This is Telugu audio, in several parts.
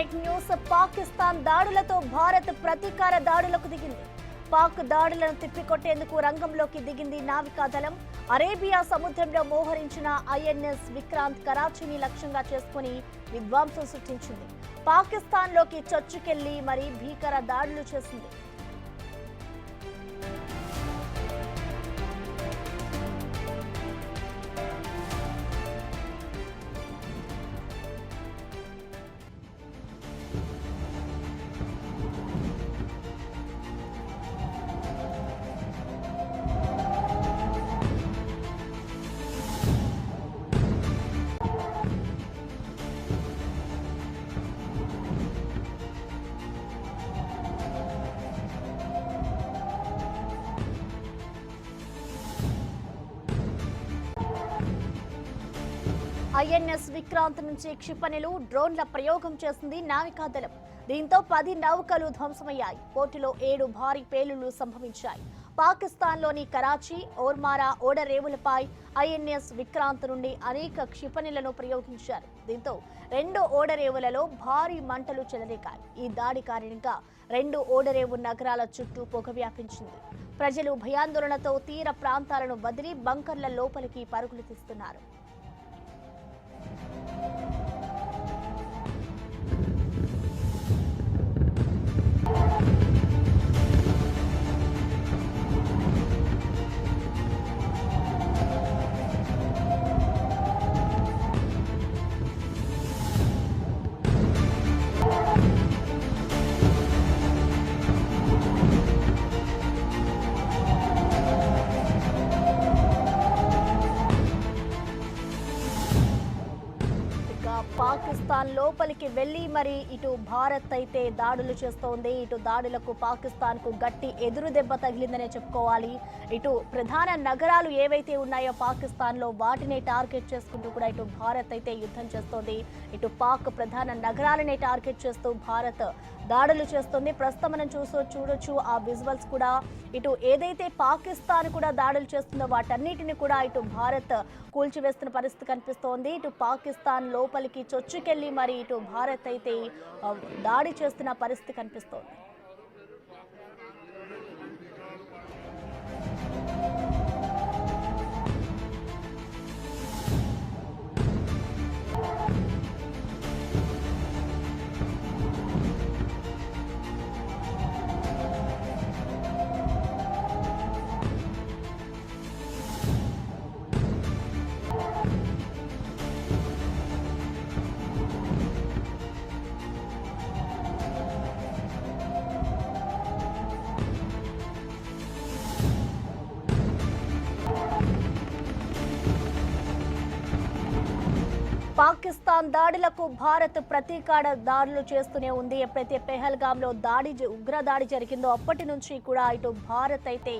Breaking news. పాకిస్తాన్ దాడులతో భారత్ ప్రతీకార దాడులకు దిగింది. పాక్ దాడులను తిప్పికొట్టేందుకు రంగంలోకి దిగింది నావికాదళం. అరేబియా సముద్రంలో మోహరించిన ఐఎన్ఎస్ విక్రాంత్ కరాచీని లక్ష్యంగా చేసుకుని విధ్వంసం సృష్టించింది. పాకిస్తాన్లోకి చొచ్చుకెళ్లి మరీ భీకర దాడులు చేసింది. ఐఎన్ఎస్ విక్రాంత్ నుంచి క్షిపణులు, డ్రోన్ల ప్రయోగం చేసింది నావికాదళం. దీంతో 10 నౌకలు ధ్వంసమయ్యాయి. పోర్టులో 7 భారీ పేలుళ్లు సంభవించాయి. పాకిస్తాన్లోని కరాచీ, ఓర్మారా ఓడరేవులపై ఐఎన్ఎస్ విక్రాంత్ నుండి అనేక క్షిపణులను ప్రయోగించారు. దీంతో 2 ఓడరేవులలో భారీ మంటలు చెలరేగాయి. ఈ దాడి కారణంగా 2 ఓడరేవు నగరాల చుట్టూ పొగ వ్యాపించింది. ప్రజలు భయాందోళనతో తీర ప్రాంతాలను వదిలి బంకర్ల లోపలికి పరుగులు తీస్తున్నారు. పాకిస్తాన్ లోపలికి వెళ్లి మరి ఇటు భారత్ అయితే దాడులు చేస్తోంది. ఇటు దాడులకు పాకిస్తాన్ కు గట్టి ఎదురు దెబ్బ తగిలిందనే చెప్పుకోవాలి. ఇటు ప్రధాన నగరాలు ఏవైతే ఉన్నాయో పాకిస్తాన్ లో వాటిని టార్గెట్ చేసుకుంటూ కూడా ఇటు భారత్ అయితే యుద్ధం చేస్తోంది. ఇటు పాక్ ప్రధాన నగరాలనే టార్గెట్ చేస్తూ భారత్ దాడులు చేస్తుంది. ప్రస్తుతం మనం చూడొచ్చు ఆ విజువల్స్ కూడా. ఇటు ఏదైతే పాకిస్తాన్ కూడా దాడులు చేస్తుందో వాటన్నిటిని కూడా ఇటు భారత్ కూల్చివేస్తున్న పరిస్థితి కనిపిస్తోంది. ఇటు పాకిస్తాన్ లోపలికి చొచ్చుకెళ్లి మరి ఇటు భారత్ అయితే దాడి చేస్తున్న పరిస్థితి కనిపిస్తోంది. పాకిస్తాన్ దాడులకు భారత్ ప్రతీకార దాడులు చేస్తూనే ఉంది. ఎప్పుడైతే పెహల్గాంలో ఉగ్ర దాడి జరిగిందో అప్పటి నుంచి కూడా ఇటు భారత్ అయితే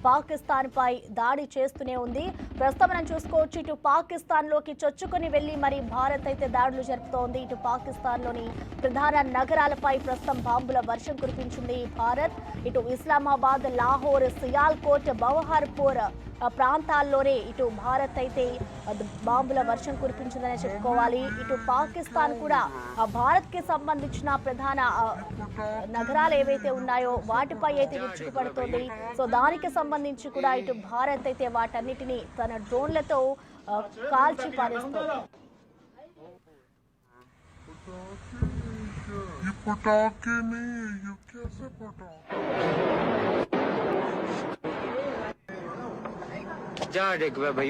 పాకిస్తాన్ పై దాడి చేస్తూనే ఉంది. ప్రస్తుతం మనం చూసుకోవచ్చు ఇటు పాకిస్తాన్ లోకి చొచ్చుకొని వెళ్లి మరి భారత్ అయితే దాడులు జరుపుతోంది. ఇటు పాకిస్తాన్ లోని ప్రధాన నగరాలపై ప్రస్తుతం బాంబుల వర్షం కురిపించింది భారత్. ఇటు ఇస్లామాబాద్, లాహోర్, సియాల్కోట్, బవహార్పూర్ ప్రాంతాల్లోనే ఇటు భారత్ అయితే బాంబుల వర్షం కురిపించిందని చెప్పుకోవాలి. ఇటు పాకిస్తాన్ కూడా భారత్ కి సంబంధించిన ప్రధాన నగరాలు ఏవైతే ఉన్నాయో వాటిపై అయితే విరుచుకుపడుతోంది. సో దానికి సంబంధించి కూడా ఇటు భారత్ అయితే వాటన్నిటిని తన డ్రోన్లతో కాల్చి పారేస్తోంది. जा देख भाई